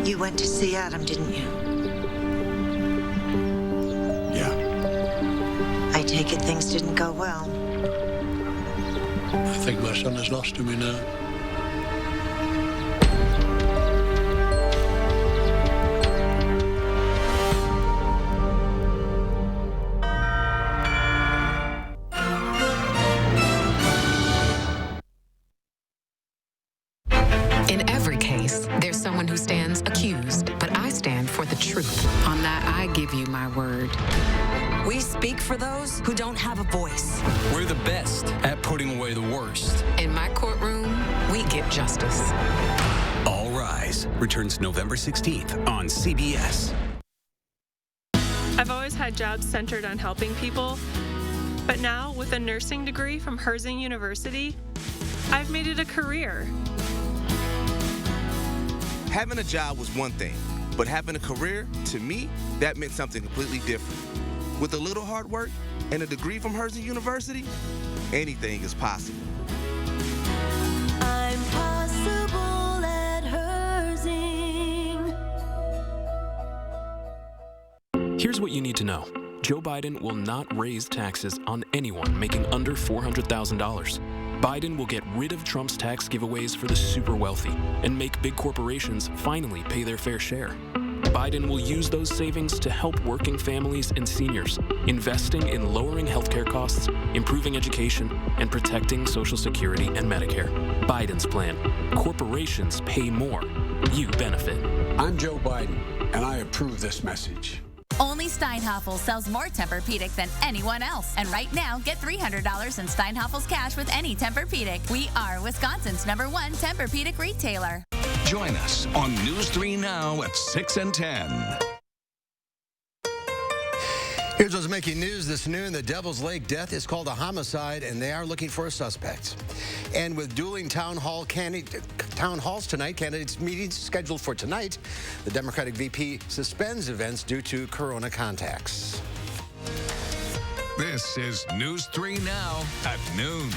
You went to see Adam, didn't you? Yeah. I take it things didn't go well. I think my son is lost to me now. In every case, there's someone who stands accused, but I stand for the truth. On that, I give you my word. We speak for those who don't have a voice. We're the best at putting away the worst. In my courtroom, we get justice. All Rise returns November 16th on CBS. I've always had jobs centered on helping people, but now with a nursing degree from Herzing University, I've made it a career. Having a job was one thing, but having a career, to me, that meant something completely different. With a little hard work and a degree from Herzing University, anything is possible. I'm possible at Herzing. Here's what you need to know. Joe Biden will not raise taxes on anyone making under $400,000. Biden will get rid of Trump's tax giveaways for the super wealthy and make big corporations finally pay their fair share. Biden will use those savings to help working families and seniors, investing in lowering healthcare costs, improving education, and protecting Social Security and Medicare. Biden's plan. Corporations pay more. You benefit. I'm Joe Biden, and I approve this message. Only Steinhoffel sells more Tempur-Pedic than anyone else. And right now, get $300 in Steinhoffel's cash with any Tempur-Pedic. We are Wisconsin's #1 Tempur-Pedic retailer. Join us on News 3 Now at 6 and 10. Here's what's making news this noon. The Devil's Lake death is called a homicide, and they are looking for a suspect. And with dueling town halls tonight, candidates meetings scheduled for tonight, the Democratic VP suspends events due to corona contacts. This is News 3 Now at noon.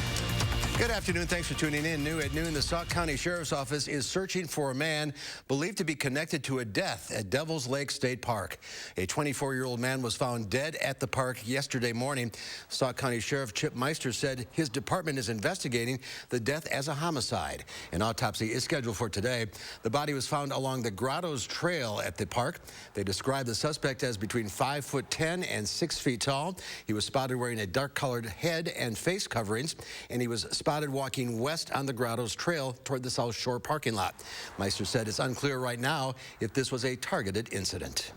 Good afternoon. Thanks for tuning in. New at noon, the Sauk County Sheriff's Office is searching for a man believed to be connected to a death at Devil's Lake State Park. A 24-year-old man was found dead at the park yesterday morning. Sauk County Sheriff Chip Meister said his department is investigating the death as a homicide. An autopsy is scheduled for today. The body was found along the Grottos Trail at the park. They described the suspect as between 5'10" and 6 feet tall. He was spotted wearing a dark-colored head and face coverings, and he was spotted walking west on the Grottos Trail toward the South Shore parking lot. Meister said it's unclear right now if this was a targeted incident.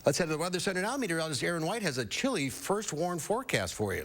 Let's head to the Weather Center now. Meteorologist Aaron White has a chilly first warn forecast for you.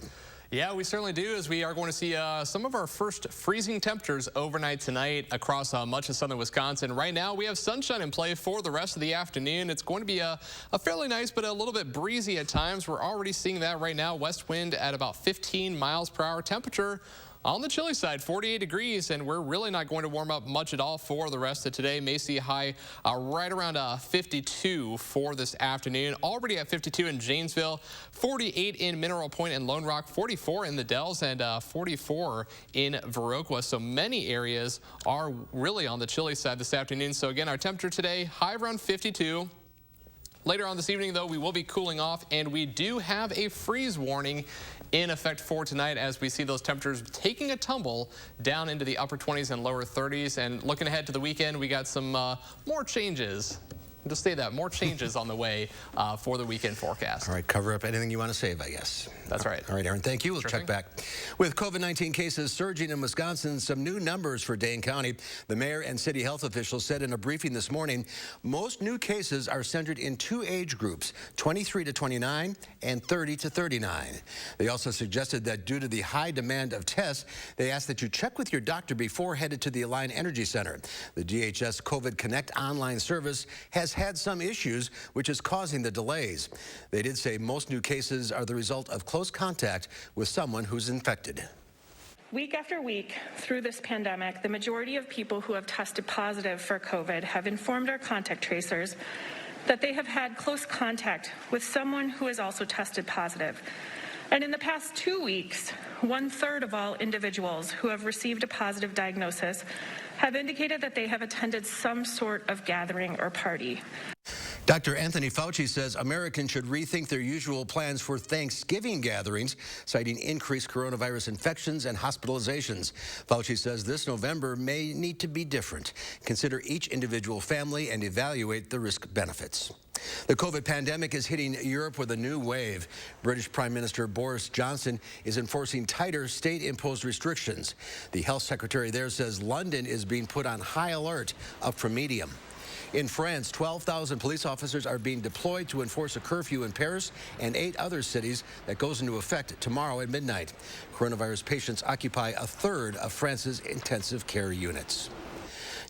Yeah, we certainly do, as we are going to see some of our first freezing temperatures overnight tonight across much of southern Wisconsin. Right now, we have sunshine in play for the rest of the afternoon. It's going to be a fairly nice but a little bit breezy at times. We're already seeing that right now. West wind at about 15 miles per hour. Temperature on the chilly side, 48 degrees, and we're really not going to warm up much at all for the rest of today. May see a high right around 52 for this afternoon. Already at 52 in Janesville, 48 in Mineral Point and Lone Rock, 44 in the Dells, and 44 in Viroqua. So many areas are really on the chilly side this afternoon. So again, our temperature today, high around 52. Later on this evening, though, we will be cooling off, and we do have a freeze warning in effect for tonight as we see those temperatures taking a tumble down into the upper 20s and lower 30s. And looking ahead to the weekend, we got some more changes. Just say that, more changes on the way for the weekend forecast. All right, cover up anything you want to save, I guess. That's right. All right, Aaron, thank you. We'll check back. With COVID-19 cases surging in Wisconsin, some new numbers for Dane County. The mayor and city health officials said in a briefing this morning, most new cases are centered in two age groups, 23 to 29 and 30 to 39. They also suggested that due to the high demand of tests, they asked that you check with your doctor before headed to the Align Energy Center. The DHS COVID Connect online service has had some issues, which is causing the delays. They did say most new cases are the result of close contact with someone who's infected. Week after week through this pandemic, the majority of people who have tested positive for COVID have informed our contact tracers that they have had close contact with someone who has also tested positive. And in the past 2 weeks, 1/3 of all individuals who have received a positive diagnosis have indicated that they have attended some sort of gathering or party. Dr. Anthony Fauci says Americans should rethink their usual plans for Thanksgiving gatherings, citing increased coronavirus infections and hospitalizations. Fauci says this November may need to be different. Consider each individual family and evaluate the risk benefits. The COVID pandemic is hitting Europe with a new wave. British Prime Minister Boris Johnson is enforcing tighter state-imposed restrictions. The health secretary there says London is being put on high alert, up from medium. In France, 12,000 police officers are being deployed to enforce a curfew in Paris and 8 other cities that goes into effect tomorrow at midnight. Coronavirus patients occupy a third of France's intensive care units.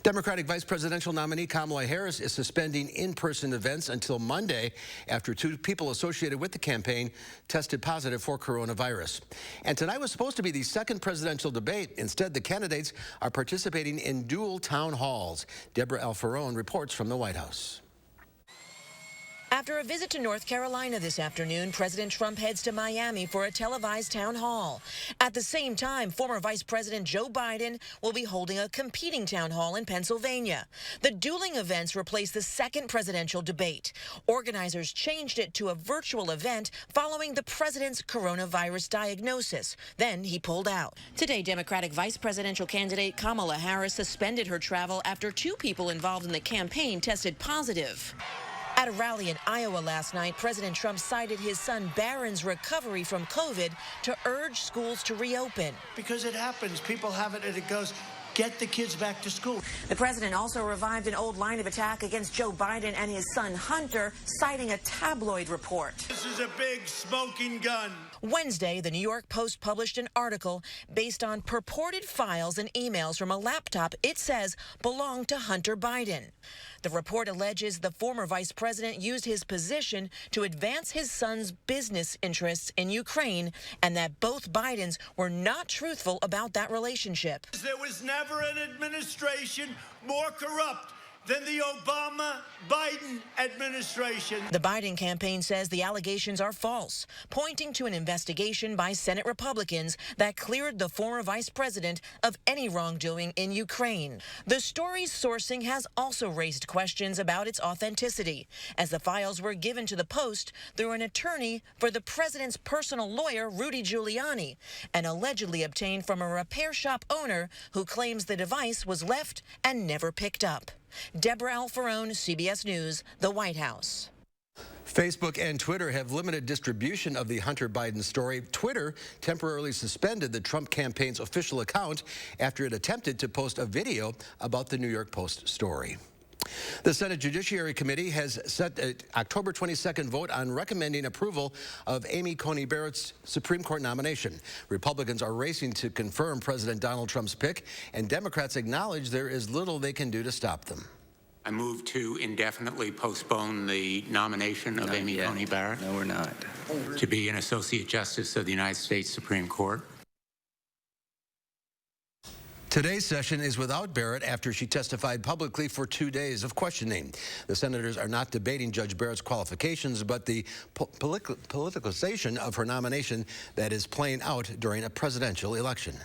Democratic Vice Presidential nominee Kamala Harris is suspending in-person events until Monday after 2 people associated with the campaign tested positive for coronavirus. And tonight was supposed to be the second presidential debate. Instead, the candidates are participating in dual town halls. Deborah Alfarone reports from the White House. After a visit to North Carolina this afternoon, President Trump heads to Miami for a televised town hall. At the same time, former Vice President Joe Biden will be holding a competing town hall in Pennsylvania. The dueling events replace the second presidential debate. Organizers changed it to a virtual event following the president's coronavirus diagnosis. Then he pulled out. Today, Democratic Vice Presidential candidate Kamala Harris suspended her travel after 2 people involved in the campaign tested positive. At a rally in Iowa last night, President Trump cited his son Barron's recovery from COVID to urge schools to reopen. Because it happens. People have it and it goes. Get the kids back to school. The president also revived an old line of attack against Joe Biden and his son Hunter, citing a tabloid report. This is a big smoking gun. Wednesday, the New York Post published an article based on purported files and emails from a laptop it says belonged to Hunter Biden. The report alleges the former vice president used his position to advance his son's business interests in Ukraine and that both Bidens were not truthful about that relationship. There was never an administration more corrupt than the Obama-Biden administration. The Biden campaign says the allegations are false, pointing to an investigation by Senate Republicans that cleared the former vice president of any wrongdoing in Ukraine. The story's sourcing has also raised questions about its authenticity, as the files were given to the Post through an attorney for the president's personal lawyer, Rudy Giuliani, and allegedly obtained from a repair shop owner who claims the device was left and never picked up. Deborah Alfarone, CBS News, the White House. Facebook and Twitter have limited distribution of the Hunter Biden story. Twitter temporarily suspended the Trump campaign's official account after it attempted to post a video about the New York Post story. The Senate Judiciary Committee has set an October 22nd vote on recommending approval of Amy Coney Barrett's Supreme Court nomination. Republicans are racing to confirm President Donald Trump's pick, and Democrats acknowledge there is little they can do to stop them. I move to indefinitely postpone the nomination of Amy Coney Barrett. No, we're not. To be an Associate Justice of the United States Supreme Court. Today's session is without Barrett after she testified publicly for 2 days of questioning. The senators are not debating Judge Barrett's qualifications, but the politicization of her nomination that is playing out during a presidential election.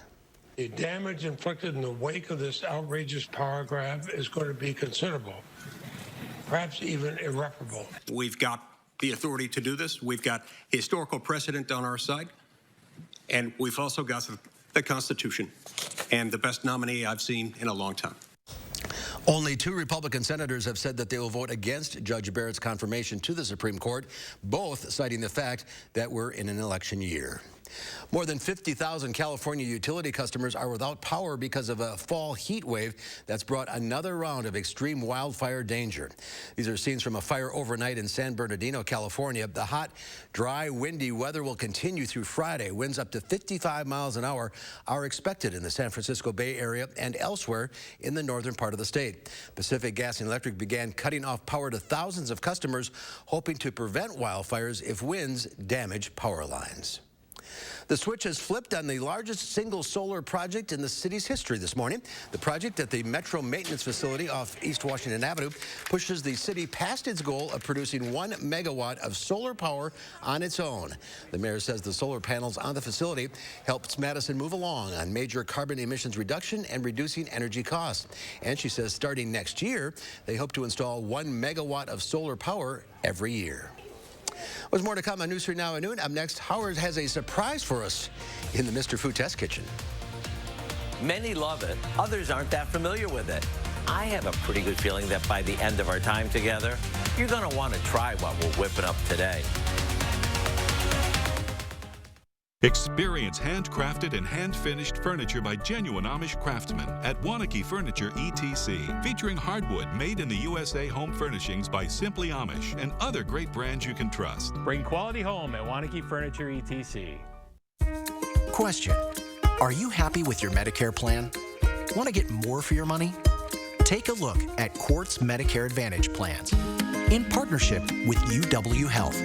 The damage inflicted in the wake of this outrageous power grab is going to be considerable, perhaps even irreparable. We've got the authority to do this. We've got historical precedent on our side, and we've also got the Constitution and the best nominee I've seen in a long time. Only 2 Republican senators have said that they will vote against Judge Barrett's confirmation to the Supreme Court, both citing the fact that we're in an election year. More than 50,000 California utility customers are without power because of a fall heat wave that's brought another round of extreme wildfire danger. These are scenes from a fire overnight in San Bernardino, California. The hot, dry, windy weather will continue through Friday. Winds up to 55 miles an hour are expected in the San Francisco Bay Area and elsewhere in the northern part of the state. Pacific Gas and Electric began cutting off power to thousands of customers, hoping to prevent wildfires if winds damage power lines. The switch has flipped on the largest single solar project in the city's history this morning. The project at the Metro Maintenance Facility off East Washington Avenue pushes the city past its goal of producing 1 megawatt of solar power on its own. The mayor says the solar panels on the facility helps Madison move along on major carbon emissions reduction and reducing energy costs. And she says starting next year, they hope to install 1 megawatt of solar power every year. There's more to come on News 3 Now at noon. Up next, Howard has a surprise for us in the Mr. Food Test Kitchen. Many love it. Others aren't that familiar with it. I have a pretty good feeling that by the end of our time together, you're going to want to try what we're whipping up today. Experience handcrafted and hand-finished furniture by genuine Amish craftsmen at Wanakee Furniture ETC, featuring hardwood made in the USA home furnishings by Simply Amish and other great brands you can trust. Bring quality home at Wanakee Furniture ETC. Question: are you happy with your Medicare plan? Want to get more for your money? Take a look at Quartz Medicare Advantage plans in partnership with UW Health.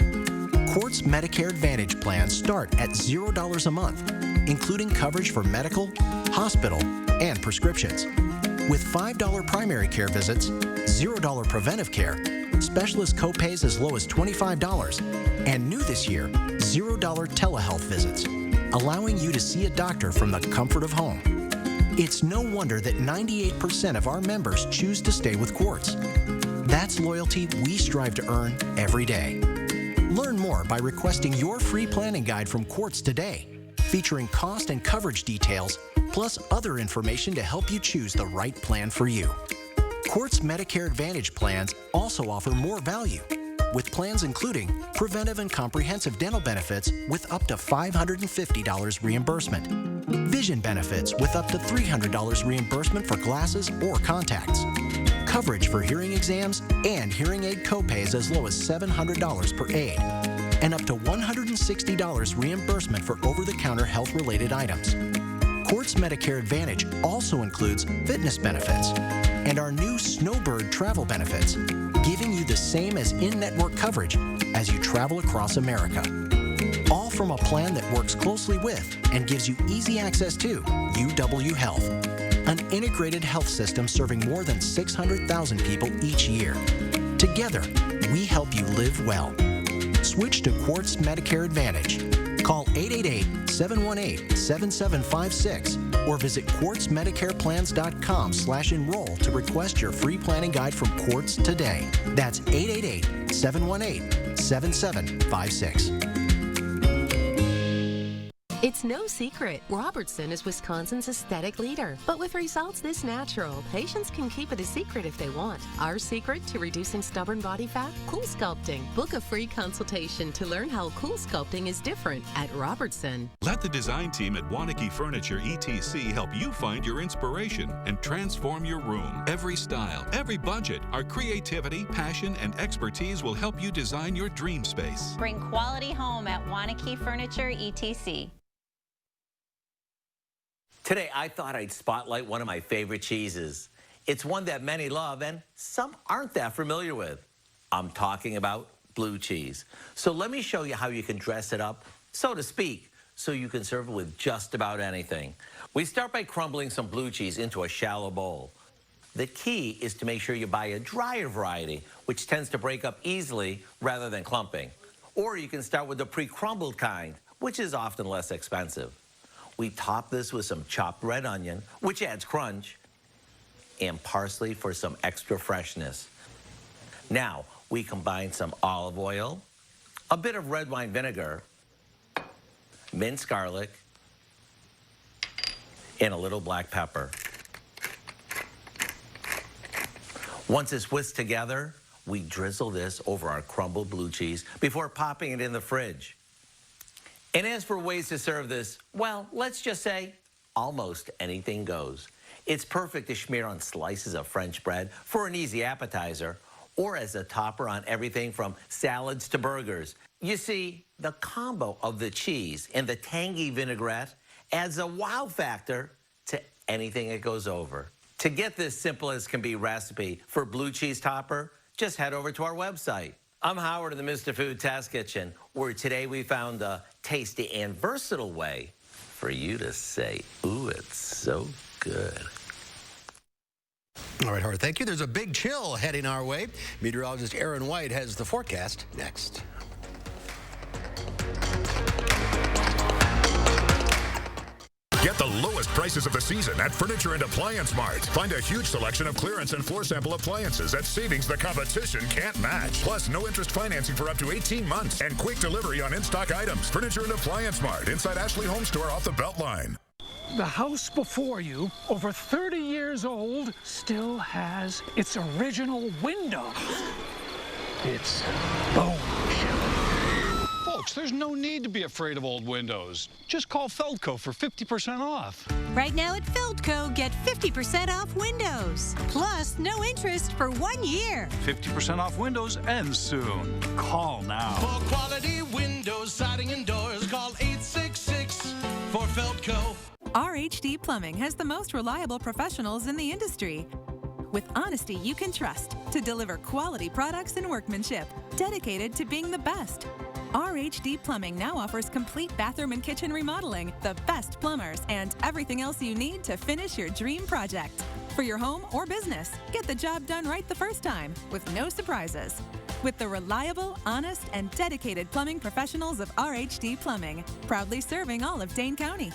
Quartz Medicare Advantage plans start at $0 a month, including coverage for medical, hospital, and prescriptions. With $5 primary care visits, $0 preventive care, specialist copays as low as $25, and new this year, $0 telehealth visits, allowing you to see a doctor from the comfort of home. It's no wonder that 98% of our members choose to stay with Quartz. That's loyalty we strive to earn every day. Learn more by requesting your free planning guide from Quartz today, featuring cost and coverage details, plus other information to help you choose the right plan for you. Quartz Medicare Advantage plans also offer more value, with plans including preventive and comprehensive dental benefits with up to $550 reimbursement, vision benefits with up to $300 reimbursement for glasses or contacts, coverage for hearing exams and hearing aid copays as low as $700 per aid, and up to $160 reimbursement for over-the-counter health-related items. Quartz Medicare Advantage also includes fitness benefits and our new Snowbird travel benefits, giving you the same as in-network coverage as you travel across America. All from a plan that works closely with and gives you easy access to UW Health, an integrated health system serving more than 600,000 people each year. Together, we help you live well. Switch to Quartz Medicare Advantage. Call 888-718-7756 or visit quartzmedicareplans.com/enroll to request your free planning guide from Quartz today. That's 888-718-7756. It's no secret, Robertson is Wisconsin's aesthetic leader. But with results this natural, patients can keep it a secret if they want. Our secret to reducing stubborn body fat? Cool Sculpting. Book a free consultation to learn how Cool Sculpting is different at Robertson. Let the design team at Wanakee Furniture ETC help you find your inspiration and transform your room. Every style, every budget, our creativity, passion, and expertise will help you design your dream space. Bring quality home at Wanakee Furniture ETC. Today, I thought I'd spotlight one of my favorite cheeses. It's one that many love and some aren't that familiar with. I'm talking about blue cheese. So let me show you how you can dress it up, so to speak, so you can serve it with just about anything. We start by crumbling some blue cheese into a shallow bowl. The key is to make sure you buy a drier variety, which tends to break up easily rather than clumping. Or you can start with the pre-crumbled kind, which is often less expensive. We top this with some chopped red onion, which adds crunch, and parsley for some extra freshness. Now, we combine some olive oil, a bit of red wine vinegar, minced garlic, and a little black pepper. Once it's whisked together, we drizzle this over our crumbled blue cheese before popping it in the fridge. And as for ways to serve this, well, let's just say almost anything goes. It's perfect to smear on slices of French bread for an easy appetizer, or as a topper on everything from salads to burgers. You see, the combo of the cheese and the tangy vinaigrette adds a wow factor to anything it goes over. To get this simple as can be recipe for blue cheese topper, just head over to our website. I'm Howard in the Mr. Food Test Kitchen, where today we found the tasty, and versatile way for you to say, ooh, it's so good. All right, Howard, thank you. There's a big chill heading our way. Meteorologist Aaron White has the forecast next. Get the lowest prices of the season at Furniture and Appliance Mart. Find a huge selection of clearance and floor sample appliances at savings the competition can't match. Plus, no interest financing for up to 18 months and quick delivery on in-stock items. Furniture and Appliance Mart inside Ashley HOMESTORE off the Beltline. The house before you, over 30 years old, still has its original window. It's bone chilling. Folks, there's no need to be afraid of old windows. Just call Feldco for 50% off. Right now at Feldco, get 50% off windows. Plus, no interest for 1 year. 50% off windows ends soon. Call now. For quality windows, siding, and doors, call 866 for Feldco. RHD Plumbing has the most reliable professionals in the industry. With honesty you can trust to deliver quality products and workmanship, dedicated to being the best. RHD Plumbing now offers complete bathroom and kitchen remodeling, the best plumbers, and everything else you need to finish your dream project. For your home or business, get the job done right the first time, with no surprises. With the reliable, honest, and dedicated plumbing professionals of RHD Plumbing, proudly serving all of Dane County.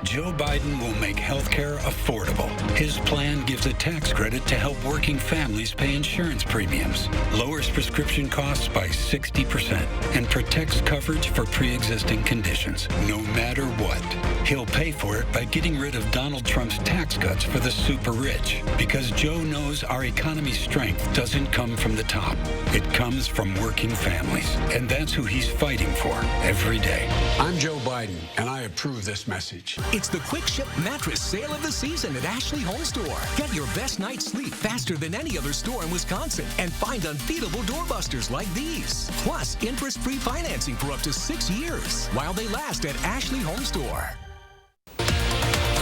Joe Biden will make health care affordable. His plan gives a tax credit to help working families pay insurance premiums, lowers prescription costs by 60%, and protects coverage for pre-existing conditions, no matter what. He'll pay for it by getting rid of Donald Trump's tax cuts for the super rich, because Joe knows our economy's strength doesn't come from the top. It comes from working families, and that's who he's fighting for every day. I'm Joe Biden, and I approve this message. It's the Quick Ship Mattress Sale of the Season at Ashley HOMESTORE. Get your best night's sleep faster than any other store in Wisconsin and find unbeatable doorbusters like these. Plus, interest-free financing for up to 6 years while they last at Ashley HOMESTORE.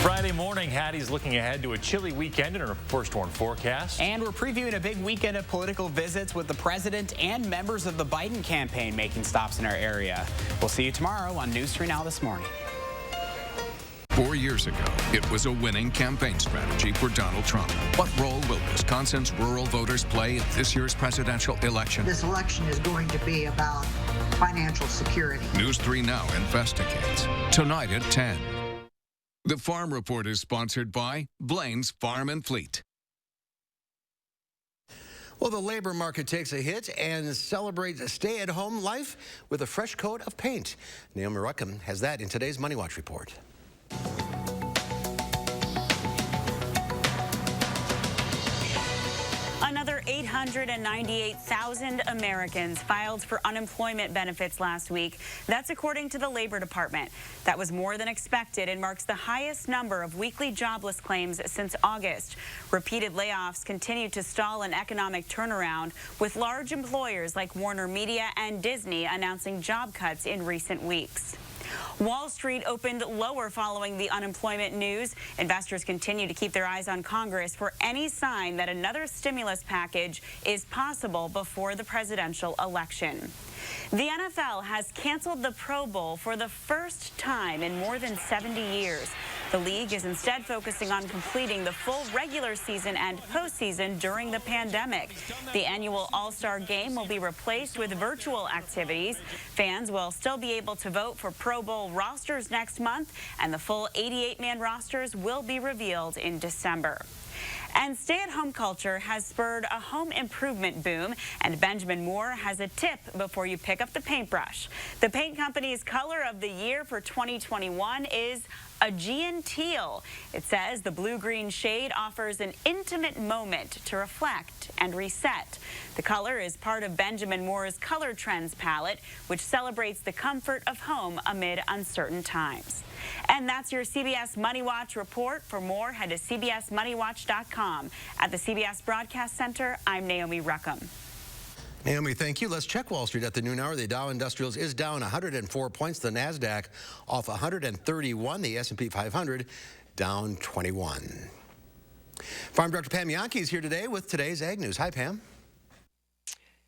Friday morning, Hattie's looking ahead to a chilly weekend in her first warn forecast. And we're previewing a big weekend of political visits with the president and members of the Biden campaign making stops in our area. We'll see you tomorrow on News 3 Now This Morning. 4 years ago, it was a winning campaign strategy for Donald Trump. What role will Wisconsin's rural voters play in this year's presidential election? This election is going to be about financial security. News 3 Now investigates. Tonight at 10. The Farm Report is sponsored by Blain's Farm and Fleet. Well, the labor market takes a hit and celebrates a stay-at-home life with a fresh coat of paint. Naomi Ruckham has that in today's Money Watch report. Another 898,000 Americans filed for unemployment benefits last week. That's according to the Labor Department. That was more than expected and marks the highest number of weekly jobless claims since August. Repeated layoffs continue to stall an economic turnaround, with large employers like Warner Media and Disney announcing job cuts in recent weeks. Wall Street opened lower following the unemployment news. Investors continue to keep their eyes on Congress for any sign that another stimulus package is possible before the presidential election. The NFL has canceled the Pro Bowl for the first time in more than 70 years. The league is instead focusing on completing the full regular season and postseason during the pandemic. The annual All-Star Game will be replaced with virtual activities. Fans will still be able to vote for Pro Bowl rosters next month, and the full 88-man rosters will be revealed in December. And stay-at-home culture has spurred a home improvement boom, and Benjamin Moore has a tip before you pick up the paintbrush. The paint company's color of the year for 2021 is Aegean teal. It says the blue-green shade offers an intimate moment to reflect and reset. The color is part of Benjamin Moore's Color Trends palette, which celebrates the comfort of home amid uncertain times. And that's your CBS Money Watch report. For more, head to cbsmoneywatch.com. At the CBS Broadcast Center, I'm Naomi Ruckham. Naomi, thank you. Let's check Wall Street at the noon hour. The Dow Industrials is down 104 points. The NASDAQ off 131. The S&P 500 down 21. Farm Director Pam Yankee is here today with today's Ag News. Hi, Pam.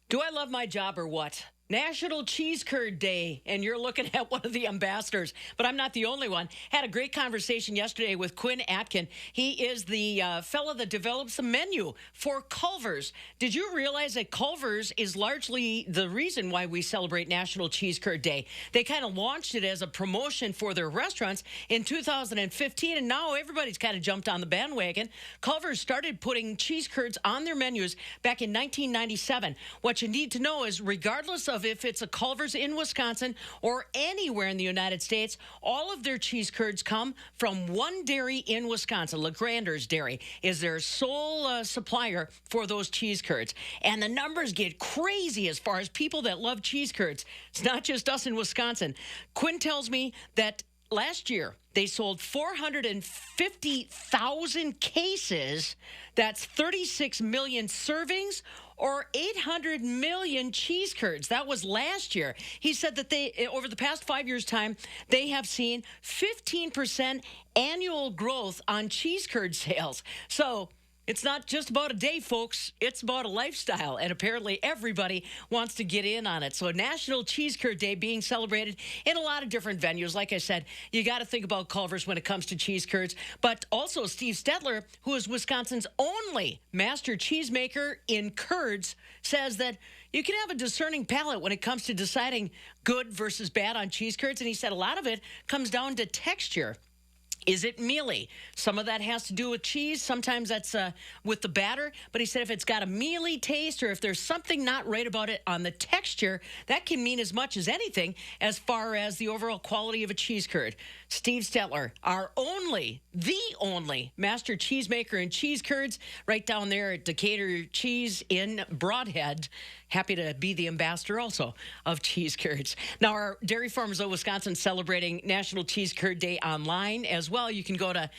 Do I love my job or what? National Cheese Curd Day, and you're looking at one of the ambassadors, but I'm not the only one. Had a great conversation yesterday with Quinn Atkin. He is the fellow that develops the menu for Culver's. Did you realize that Culver's is largely the reason why we celebrate National Cheese Curd Day? They kind of launched it as a promotion for their restaurants in 2015, and now everybody's kind of jumped on the bandwagon. Culver's started putting cheese curds on their menus back in 1997. What you need to know is, regardless of if it's a Culver's in Wisconsin or anywhere in the United States, all of their cheese curds come from one dairy in Wisconsin. LeGrander's Dairy is their sole supplier for those cheese curds. And the numbers get crazy as far as people that love cheese curds. It's not just us in Wisconsin. Quinn tells me that last year, they sold 450,000 cases. That's 36 million servings, or 800 million cheese curds. That was last year. He said that they, over the past 5 years' time, they have seen 15% annual growth on cheese curd sales. So it's not just about a day, folks. It's about a lifestyle, and apparently everybody wants to get in on it. So National Cheese Curd Day being celebrated in a lot of different venues. Like I said, you got to think about Culver's when it comes to cheese curds. But also Steve Stetler, who is Wisconsin's only master cheesemaker in curds, says that you can have a discerning palate when it comes to deciding good versus bad on cheese curds. And he said a lot of it comes down to texture. Is it mealy? Some of that has to do with cheese. Sometimes that's with the batter. But he said if it's got a mealy taste or if there's something not right about it on the texture, that can mean as much as anything as far as the overall quality of a cheese curd. Steve Stetler, the only master cheesemaker in cheese curds, right down there at Decatur Cheese in Broadhead. Happy to be the ambassador also of cheese curds. Now, our Dairy Farmers of Wisconsin celebrating National Cheese Curd Day online as well. You can go to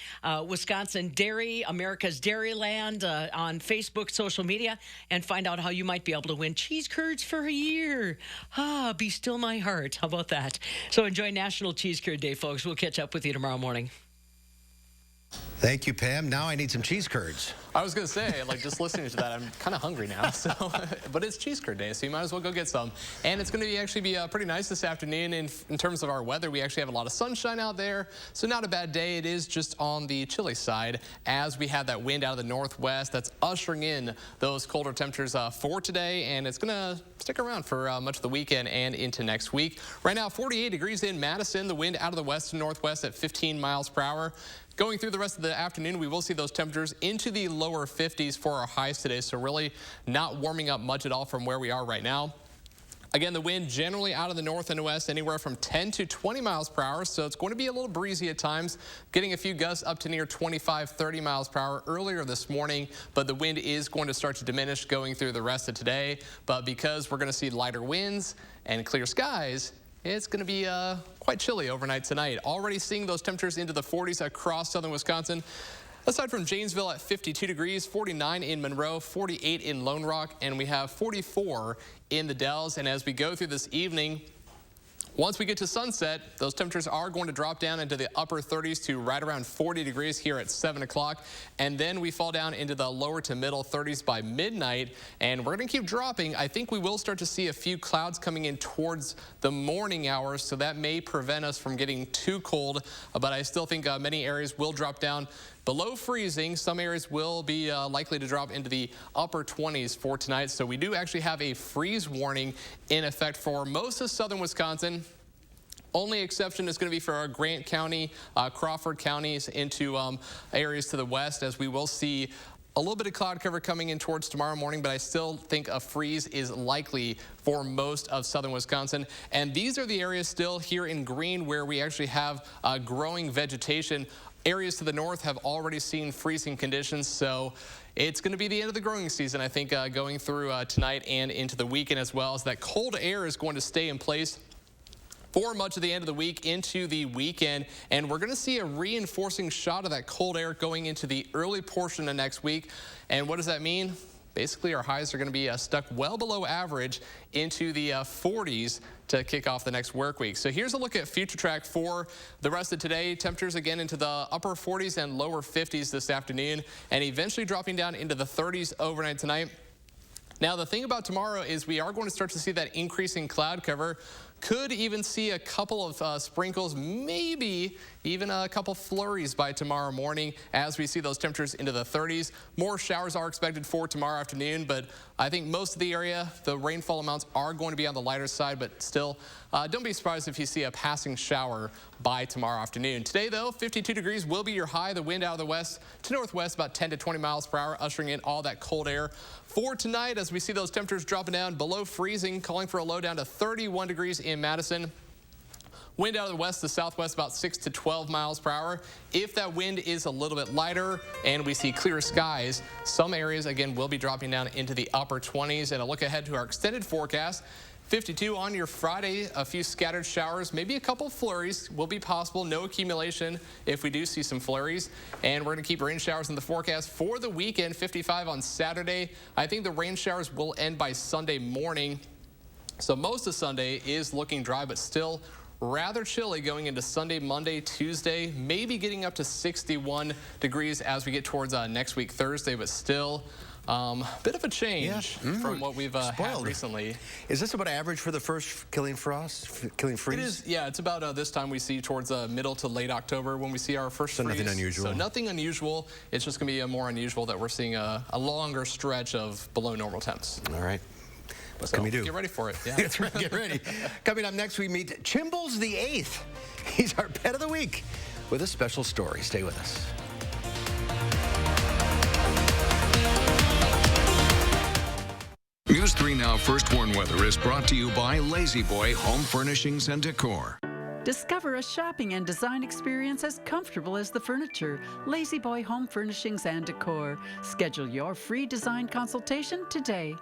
Wisconsin Dairy, America's Dairyland on Facebook, social media, and find out how you might be able to win cheese curds for a year. Be still my heart. How about that? So enjoy National Cheese Curd Day, folks. We'll catch up with you tomorrow morning. Thank you, Pam. Now I need some cheese curds. I was going to say, like, just listening to that, I'm kind of hungry now. So, but it's cheese curd day, so you might as well go get some. And it's going to actually be pretty nice this afternoon in terms of our weather. We actually have a lot of sunshine out there, so not a bad day. It is just on the chilly side as we have that wind out of the northwest that's ushering in those colder temperatures for today, and it's going to stick around for much of the weekend and into next week. Right now, 48 degrees in Madison, the wind out of the west and northwest at 15 miles per hour. Going through the rest of the afternoon, we will see those temperatures into the lower 50s for our highs today, so really not warming up much at all from where we are right now. Again, the wind generally out of the north and west anywhere from 10 to 20 miles per hour, so it's going to be a little breezy at times, getting a few gusts up to near 25, 30 miles per hour earlier this morning, but the wind is going to start to diminish going through the rest of today. But because we're going to see lighter winds and clear skies, it's going to be quite chilly overnight tonight. Already seeing those temperatures into the 40s across southern Wisconsin. Aside from Janesville at 52 degrees, 49 in Monroe, 48 in Lone Rock, and we have 44 in the Dells. And as we go through this evening, once we get to sunset, those temperatures are going to drop down into the upper 30s to right around 40 degrees here at 7 o'clock. And then we fall down into the lower to middle 30s by midnight. And we're going to keep dropping. I think we will start to see a few clouds coming in towards the morning hours, so that may prevent us from getting too cold. But I still think many areas will drop down below freezing. Some areas will be likely to drop into the upper 20s for tonight. So we do actually have a freeze warning in effect for most of southern Wisconsin. Only exception is going to be for our Grant County, Crawford counties into areas to the west, as we will see a little bit of cloud cover coming in towards tomorrow morning, but I still think a freeze is likely for most of southern Wisconsin. And these are the areas still here in green where we actually have growing vegetation. Areas to the north have already seen freezing conditions, so it's going to be the end of the growing season, I think, going through tonight and into the weekend, as well as that cold air is going to stay in place for much of the end of the week into the weekend. And we're going to see a reinforcing shot of that cold air going into the early portion of next week. And what does that mean? Basically, our highs are going to be stuck well below average into the 40s to kick off the next work week. So here's a look at future track for the rest of today. Temperatures again into the upper 40s and lower 50s this afternoon, and eventually dropping down into the 30s overnight tonight. Now, the thing about tomorrow is we are going to start to see that increasing cloud cover. Could even see a couple of sprinkles, maybe even a couple flurries by tomorrow morning as we see those temperatures into the 30s. More showers are expected for tomorrow afternoon, but I think most of the area, the rainfall amounts are going to be on the lighter side, but still, don't be surprised if you see a passing shower by tomorrow afternoon. Today, though, 52 degrees will be your high. The wind out of the west to northwest about 10 to 20 miles per hour, ushering in all that cold air. For tonight, as we see those temperatures dropping down below freezing, calling for a low down to 31 degrees in Madison. Wind out of the west to southwest about 6 to 12 miles per hour. If that wind is a little bit lighter and we see clear skies, some areas, again, will be dropping down into the upper 20s. And a look ahead to our extended forecast. 52 on your Friday, a few scattered showers, maybe a couple flurries will be possible. No accumulation if we do see some flurries. And we're going to keep rain showers in the forecast for the weekend. 55 on Saturday. I think the rain showers will end by Sunday morning. So most of Sunday is looking dry, but still rather chilly going into Sunday, Monday, Tuesday, maybe getting up to 61 degrees as we get towards next week, Thursday, but still bit of a change from what we've had recently. Is this about average for the first killing freeze? It is, yeah, it's about this time we see towards middle to late October when we see our first freeze. Nothing unusual. So nothing unusual. It's just going to be more unusual that we're seeing a longer stretch of below normal temps. All right. What can we do? Get ready for it. Yeah. That's right, get ready. Coming up next, we meet Chimbles the 8th. He's our pet of the week with a special story. Stay with us. News 3 Now First Warn Weather is brought to you by Lazy Boy Home Furnishings and Decor. Discover a shopping and design experience as comfortable as the furniture. Lazy Boy Home Furnishings and Decor. Schedule your free design consultation today.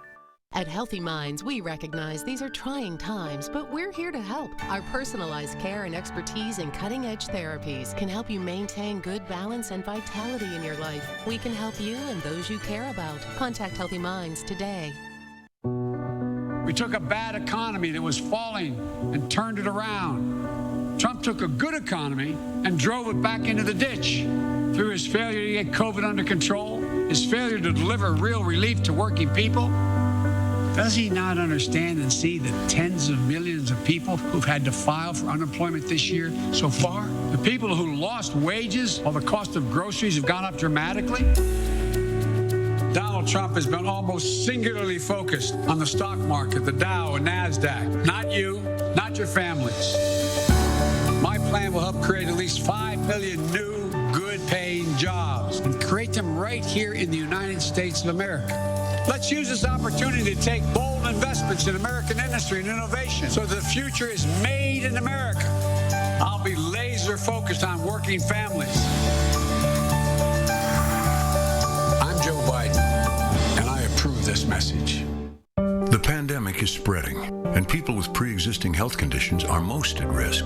At Healthy Minds, we recognize these are trying times, but we're here to help. Our personalized care and expertise in cutting-edge therapies can help you maintain good balance and vitality in your life. We can help you and those you care about. Contact Healthy Minds today. We took a bad economy that was falling and turned it around. Trump took a good economy and drove it back into the ditch. Through his failure to get COVID under control, his failure to deliver real relief to working people. Does he not understand and see the tens of millions of people who've had to file for unemployment this year so far? The people who lost wages while the cost of groceries have gone up dramatically? Donald Trump has been almost singularly focused on the stock market, the Dow and NASDAQ. Not you, not your families. My plan will help create at least 5 million new, good-paying jobs and create them right here in the United States of America. Let's use this opportunity to take bold investments in American industry and innovation so that the future is made in America. I'll be laser focused on working families. I'm Joe Biden, and I approve this message. The pandemic is spreading, and people with pre-existing health conditions are most at risk.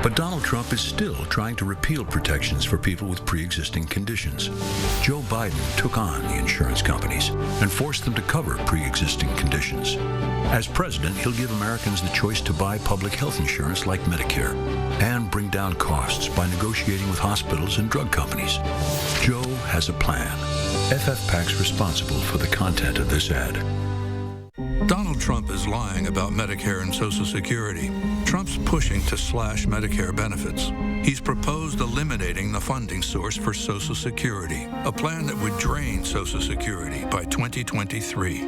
But Donald Trump is still trying to repeal protections for people with pre-existing conditions. Joe Biden took on the insurance companies and forced them to cover pre-existing conditions. As president, he'll give Americans the choice to buy public health insurance like Medicare and bring down costs by negotiating with hospitals and drug companies. Joe has a plan. FFPAC's responsible for the content of this ad. Donald Trump is lying about Medicare and Social Security. Trump's pushing to slash Medicare benefits. He's proposed eliminating the funding source for Social Security, a plan that would drain Social Security by 2023.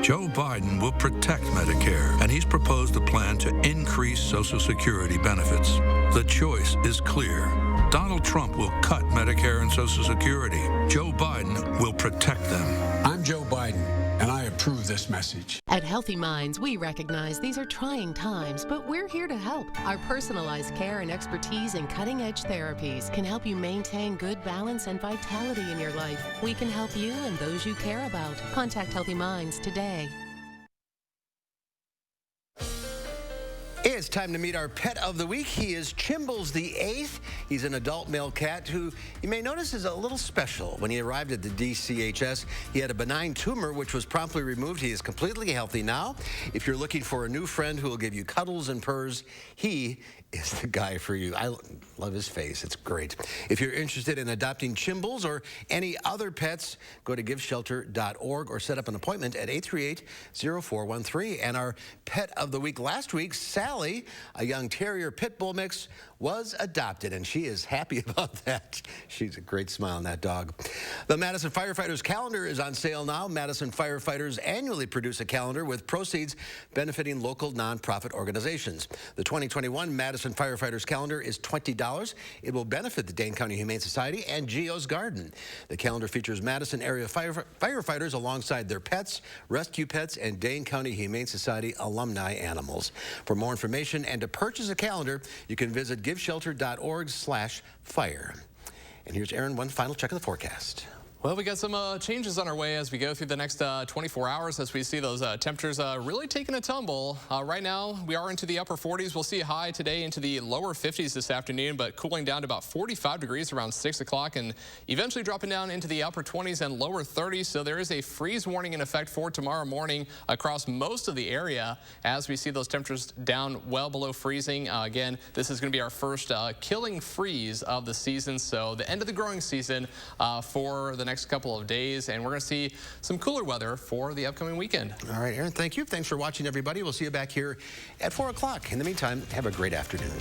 Joe Biden will protect Medicare, and he's proposed a plan to increase Social Security benefits. The choice is clear. Donald Trump will cut Medicare and Social Security. Joe Biden will protect them. I'm Joe Biden, and I approve this message. At Healthy Minds, we recognize these are trying times, but we're here to help. Our personalized care and expertise in cutting-edge therapies can help you maintain good balance and vitality in your life. We can help you and those you care about. Contact Healthy Minds today. It's time to meet our pet of the week. He is Chimbles the 8th. He's an adult male cat who you may notice is a little special. When he arrived at the DCHS, he had a benign tumor which was promptly removed. He is completely healthy now. If you're looking for a new friend who will give you cuddles and purrs, he is the guy for you. I love his face. It's great. If you're interested in adopting Chimbles or any other pets, go to giveshelter.org or set up an appointment at 838-0413. And our pet of the week last week, Sally, a young terrier pit bull mix, was adopted, and she is happy about that. She's a great smile on that dog. The Madison Firefighters calendar is on sale now. Madison Firefighters annually produce a calendar with proceeds benefiting local nonprofit organizations. The 2021 Madison Firefighters calendar is $20. It will benefit the Dane County Humane Society and Geo's Garden. The calendar features Madison area firefighters alongside their pets, rescue pets, and Dane County Humane Society alumni animals. For more information and to purchase a calendar, you can visit giveshelter.org/fire. And here's Aaron, one final check of the forecast. Well, we got some changes on our way as we go through the next 24 hours as we see those temperatures really taking a tumble. Right now, we are into the upper 40s. We'll see a high today into the lower 50s this afternoon, but cooling down to about 45 degrees around 6 o'clock and eventually dropping down into the upper 20s and lower 30s. So there is a freeze warning in effect for tomorrow morning across most of the area as we see those temperatures down well below freezing. Again, this is going to be our first killing freeze of the season. So the end of the growing season for the next couple of days, and we're going to see some cooler weather for the upcoming weekend. All right, Aaron, thank you. Thanks for watching, everybody. We'll see you back here at 4 o'clock. In the meantime, have a great afternoon.